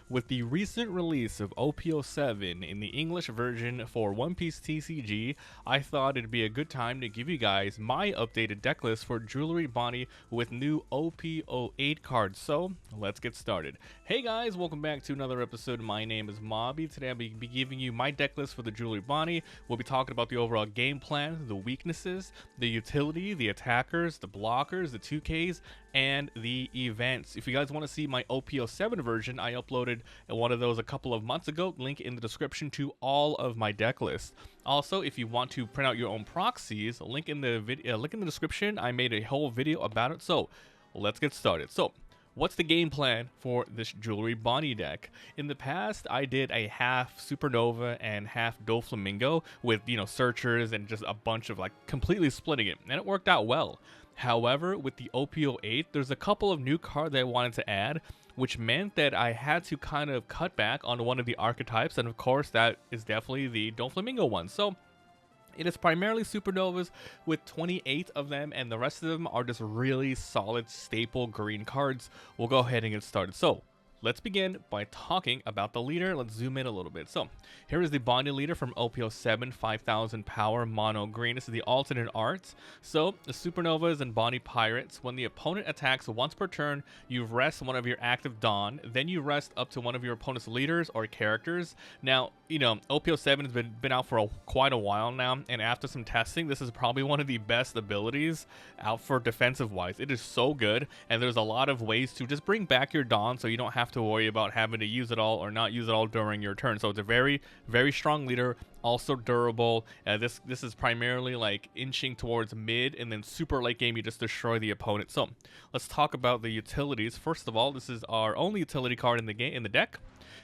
With the recent release of OP07 in the English version for One Piece TCG, I thought it'd be a good time to give you guys my updated deck list for Jewelry Bonney with new OP08 cards. So, let's get started. Hey guys, welcome back to another episode. My name is Mobby. Today I'll be giving you my deck list for the Jewelry Bonney. We'll be talking about the overall game plan, the weaknesses, the utility, the attackers, the blockers, the 2Ks, and the events. If you guys want to see my OP07 version, I uploaded one of those a couple of months ago. Link in the description to all of my deck list. Also, if you want to print out your own proxies, link in the description. I made a whole video about it. So let's get started. So what's the game plan for this Jewelry Bonney deck? In the past, I did a half Supernova and half Doflamingo with, searchers and just a bunch of completely splitting it, and it worked out well. However, with the OP08, there's a couple of new cards that I wanted to add, which meant that I had to kind of cut back on one of the archetypes, and of course that is definitely the Doflamingo one. So it is primarily Supernovas with 28 of them, and the rest of them are just really solid staple green cards. We'll go ahead and get started. So let's begin by talking about the leader. Let's zoom in a little bit. So here is the Bonney leader from OP07, 5000 power, mono green. This is the alternate art. So the Supernovas and Bonney Pirates, when the opponent attacks once per turn, you rest one of your active Dawn, then you rest up to one of your opponent's leaders or characters. Now, OP07 has been out for quite a while now, and after some testing, this is probably one of the best abilities out for defensive wise. It is so good, and there's a lot of ways to just bring back your Dawn so you don't have to worry about having to use it all or not use it all during your turn. So it's a very, very strong leader, also durable. This is primarily inching towards mid, and then super late game you just destroy the opponent. So let's talk about the utilities. First of all, this is our only utility card in the deck.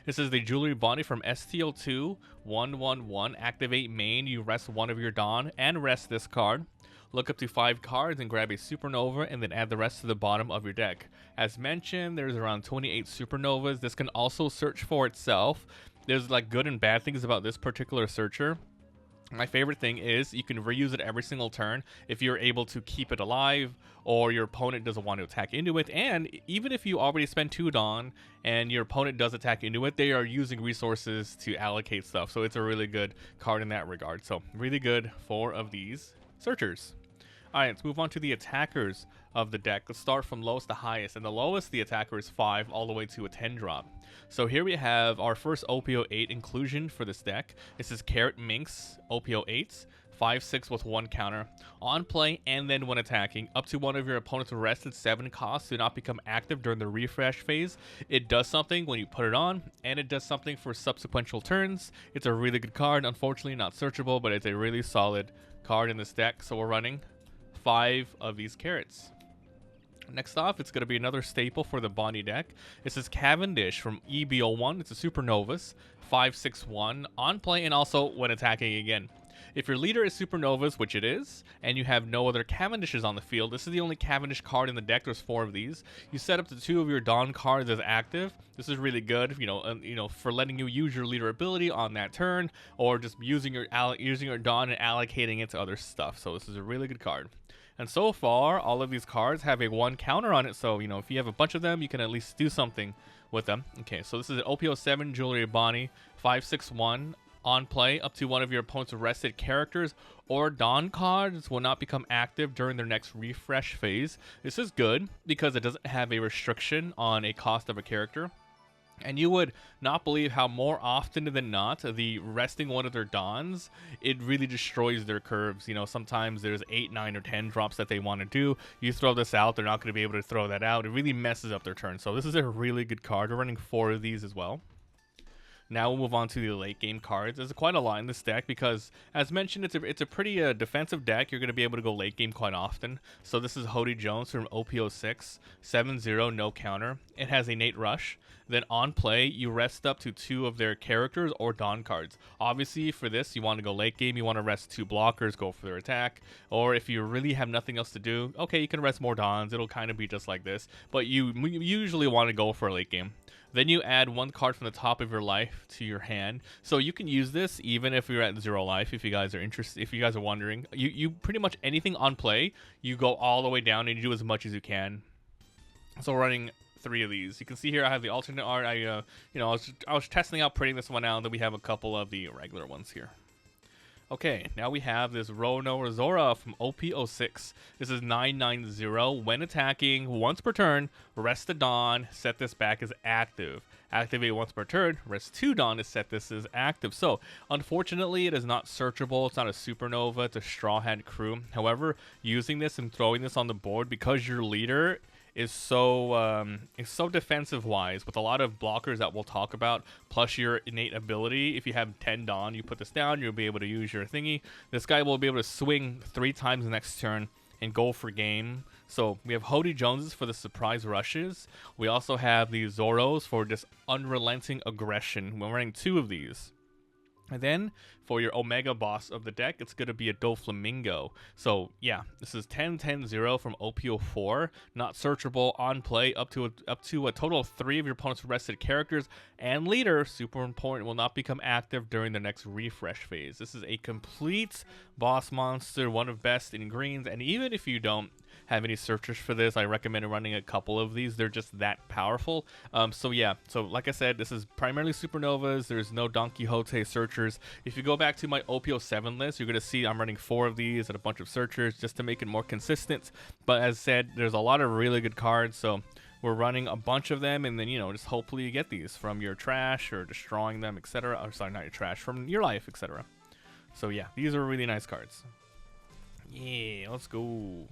This is the Jewelry Bonney from STO2 111. Activate main, you rest one of your Dawn and rest this card. Look up to 5 cards and grab a Supernova, and then add the rest to the bottom of your deck. As mentioned, there's around 28 Supernovas. This can also search for itself. There's good and bad things about this particular searcher. My favorite thing is you can reuse it every single turn if you're able to keep it alive or your opponent doesn't want to attack into it. And even if you already spend 2 Dawn and your opponent does attack into it, they are using resources to allocate stuff. So it's a really good card in that regard. So really good 4 of these searchers. Alright, let's move on to the attackers of the deck. Let's start from lowest to highest. And the lowest, the attacker is 5 all the way to a 10 drop. So here we have our first OP08 inclusion for this deck. This is Carrot Minx OP08, 5/6 with 1 counter. On play and then when attacking, up to one of your opponent's rested 7 costs do not become active during the refresh phase. It does something when you put it on, and it does something for subsequent turns. It's a really good card. Unfortunately not searchable, but it's a really solid card in this deck. So we're running 5 of these carrots. Next off, it's going to be another staple for the Bonney deck. This is Cavendish from EB01. It's a Supernovas, 5/6/1 on play and also when attacking again. If your leader is Supernovas, which it is, and you have no other Cavendishes on the field, this is the only Cavendish card in the deck. There's 4 of these. You set up to 2 of your Dawn cards as active. This is really good, for letting you use your leader ability on that turn, or just using your Dawn and allocating it to other stuff. So this is a really good card. And so far, all of these cards have a 1 counter on it. So, if you have a bunch of them, you can at least do something with them. Okay, so this is an OP07 Jewelry Bonney, 5/6/1. On play, up to one of your opponent's rested characters or Dawn cards will not become active during their next refresh phase. This is good because it doesn't have a restriction on a cost of a character. And you would not believe how more often than not, the resting one of their Dawns, it really destroys their curves. Sometimes there's 8, 9, or 10 drops that they want to do. You throw this out, they're not going to be able to throw that out. It really messes up their turn. So this is a really good card. We're running 4 of these as well. Now we'll move on to the late game cards. There's quite a lot in this deck because, as mentioned, it's a pretty defensive deck. You're going to be able to go late game quite often. So this is Hody Jones from OP06, 7/0, no counter. It has innate rush. Then on play, you rest up to 2 of their characters or Dawn cards. Obviously, for this, you want to go late game. You want to rest 2 blockers, go for their attack. Or if you really have nothing else to do, okay, you can rest more Dawns. It'll kind of be just like this. But you usually want to go for a late game. Then you add 1 card from the top of your life to your hand. So you can use this even if you're at 0 life, if you guys are interested, if you guys are wondering. You pretty much anything on play, you go all the way down and you do as much as you can. So running 3 of these. You can see here I have the alternate art. I was testing out printing this one out, and then we have a couple of the regular ones here. Okay, now we have this Rono Zora from OP06. This is 990. When attacking, once per turn, rest the Dawn, set this back as active. Activate once per turn, rest 2 Dawn to set this as active. So, unfortunately, it is not searchable. It's not a supernova. It's a Straw Hat Crew. However, using this and throwing this on the board, because your leader is so defensive wise, with a lot of blockers that we'll talk about, plus your innate ability. If you have 10 Dawn, you put this down, you'll be able to use your thingy. This guy will be able to swing 3 times the next turn and go for game. So we have Hody Joneses for the surprise rushes. We also have the Zoros for just unrelenting aggression. We're running 2 of these. And then for your Omega boss of the deck, it's going to be a Doflamingo. So yeah, this is 10-10-0 from OP04. Not searchable, on play, up to a total of 3 of your opponent's rested characters. And leader, super important, will not become active during the next refresh phase. This is a complete boss monster, one of best in greens. And even if you don't have any searchers for this, I recommend running a couple of these. They're just that powerful. So yeah, so like I said, this is primarily supernovas. There's no Don Quixote searchers. If you go back to my OP07 list, you're going to see I'm running 4 of these and a bunch of searchers just to make it more consistent. But as said, there's a lot of really good cards, so we're running a bunch of them, and then, you know, just hopefully you get these from your trash or destroying them, etc. Oh, sorry, not your trash, from your life, etc. So yeah, these are really nice cards. Yeah, let's go.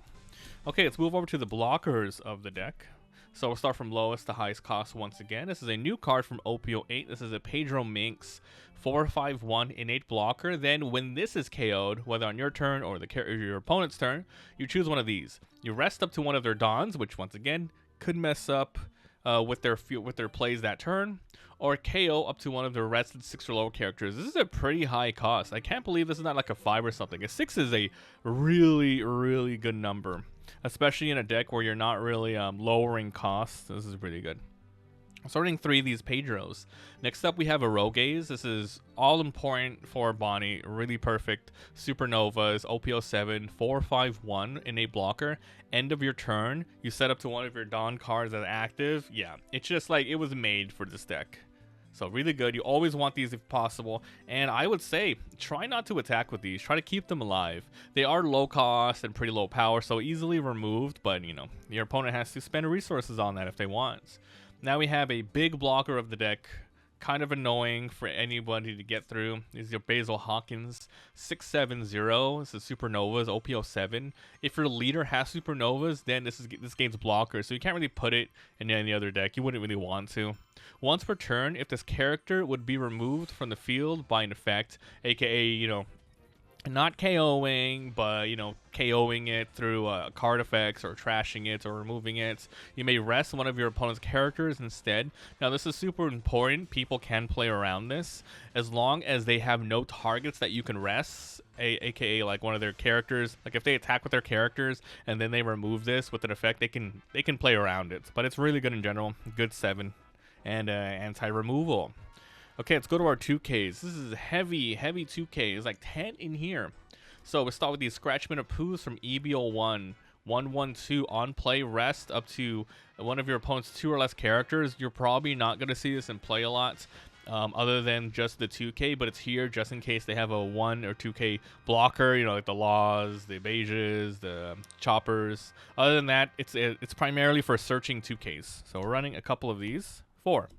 Okay, let's move over to the blockers of the deck. So we'll start from lowest to highest cost once again. This is a new card from OP08. This is a Pedro Minx 4/5/1 innate blocker. Then when this is KO'd, whether on your turn or your opponent's turn, you choose one of these. You rest up to one of their Dons, which once again could mess up with their plays that turn, or KO up to one of their rested 6 or lower characters. This is a pretty high cost. I can't believe this is not like a 5 or something. A 6 is a really, really good number, especially in a deck where you're not really lowering costs. This is pretty good. Starting 3 of these Pedros. Next up, we have a Rogues. This is all important for Bonney. Really perfect. Supernovas, OP07, 4/5/1 innate blocker. End of your turn, you set up to one of your Dawn cards as active. Yeah, it's just like it was made for this deck. So really good. You always want these if possible. And I would say, try not to attack with these. Try to keep them alive. They are low cost and pretty low power, so easily removed. But, you know, your opponent has to spend resources on that if they want. Now we have a big blocker of the deck. Kind of annoying for anybody to get through. This is your Basil Hawkins 6/7/0. This is Supernovas, OP07. If your leader has Supernovas, then this game's blocker, so you can't really put it in any other deck. You wouldn't really want to. Once per turn, if this character would be removed from the field by an effect, aka, you know, not KOing, but, you know, KOing it through card effects or trashing it or removing it, you may rest one of your opponent's characters instead. Now, this is super important. People can play around this as long as they have no targets that you can rest, aka like one of their characters. Like if they attack with their characters and then they remove this with an effect, they can play around it. But it's really good in general. Good 7 and anti-removal. Okay, let's go to our 2Ks. This is heavy 2K. There's like 10 in here. So we'll start with these Scratchman of Poos from EBO1. 1/1/2 on play, rest up to one of your opponent's 2 or less characters. You're probably not going to see this in play a lot, other than just the 2K, but it's here just in case they have a 1 or 2K blocker, you know, like the Laws, the Beiges, the Choppers. Other than that, it's primarily for searching 2Ks. So we're running a couple of these. 4.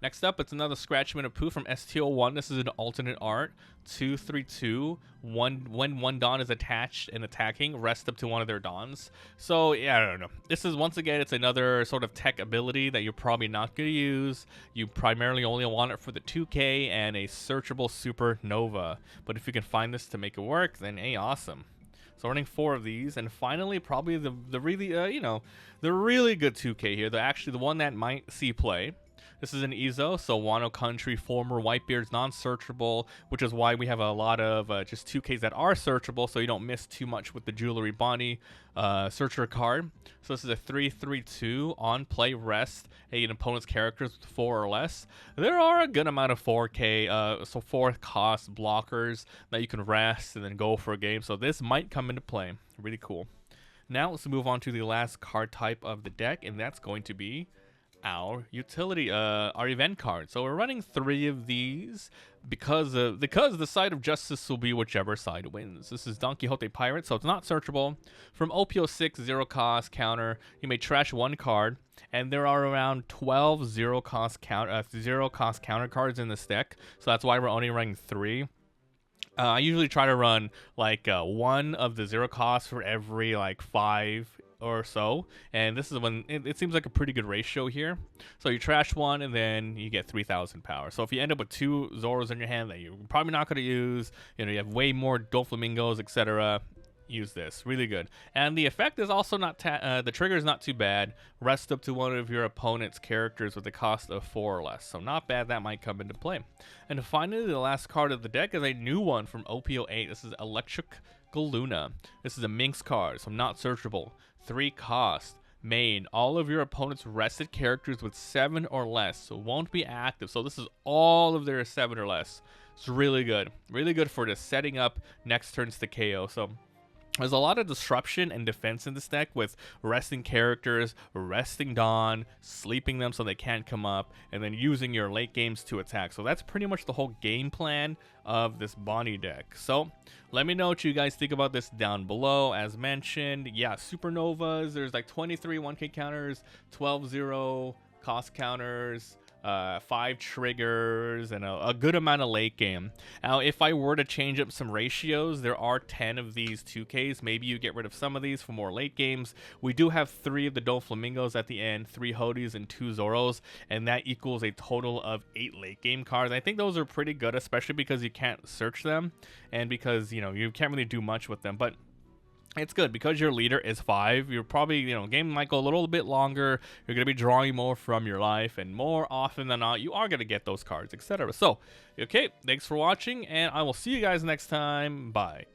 Next up, it's another Scratchman of Poo from STO1. This is an alternate art. 2/3/2. When one Dawn is attached and attacking, rest up to one of their Dons. So, yeah, I don't know. This is, once again, it's another sort of tech ability that you're probably not going to use. You primarily only want it for the 2K and a searchable supernova. But if you can find this to make it work, then, hey, awesome. So running 4 of these, and finally, probably the really, the really good 2K here. The one that might see play. This is an EZO, so Wano Country, former Whitebeard's non-searchable, which is why we have a lot of just 2Ks that are searchable, so you don't miss too much with the Jewelry Bonney searcher card. So this is a 3/3/2 on play rest an opponent's characters with 4 or less. There are a good amount of 4K, so 4 cost blockers that you can rest and then go for a game. So this might come into play. Really cool. Now let's move on to the last card type of the deck, and that's going to be our utility, our event card. So we're running 3 of these because the side of justice will be whichever side wins. This is Don Quixote Pirate, so it's not searchable. From OP06 0 cost counter, you may trash 1 card, and there are around 12 0 cost counter cards in this deck. So that's why we're only running 3. I usually try to run like 1 of the 0 cost for every like 5 or so, and this is when it seems like a pretty good ratio here. So you trash 1 and then you get 3,000 power. So if you end up with 2 Zoros in your hand that you're probably not going to use, you know, you have way more Doflamingos, etc., use this. Really good. And the effect is also not the trigger is not too bad. Rest up to one of your opponent's characters with a cost of 4 or less, so not bad. That might come into play. And finally, the last card of the deck is a new one from OP08. This is Electric Galuna. This is a Minx card, so not searchable. 3 cost. Main, all of your opponent's rested characters with 7 or less, so won't be active. So this is all of their 7 or less. It's really good for just setting up next turns to KO. So there's a lot of disruption and defense in this deck with resting characters, resting Dawn, sleeping them so they can't come up, and then using your late games to attack. So that's pretty much the whole game plan of this Bonney deck. So let me know what you guys think about this down below. As mentioned, yeah, Supernovas, there's like 23 1k counters, 12 0 cost counters, 5 triggers, and a good amount of late game. Now, if I were to change up some ratios, there are 10 of these 2Ks. Maybe you get rid of some of these for more late games. We do have 3 of the Doflamingos at the end, 3 Hodies, and 2 Zoros, and that equals a total of 8 late game cards. I think those are pretty good, especially because you can't search them, and because, you know, you can't really do much with them. But it's good because your leader is 5. You're probably, you know, game might go a little bit longer. You're going to be drawing more from your life, and more often than not, you are going to get those cards, etc. So, okay, thanks for watching, and I will see you guys next time. Bye.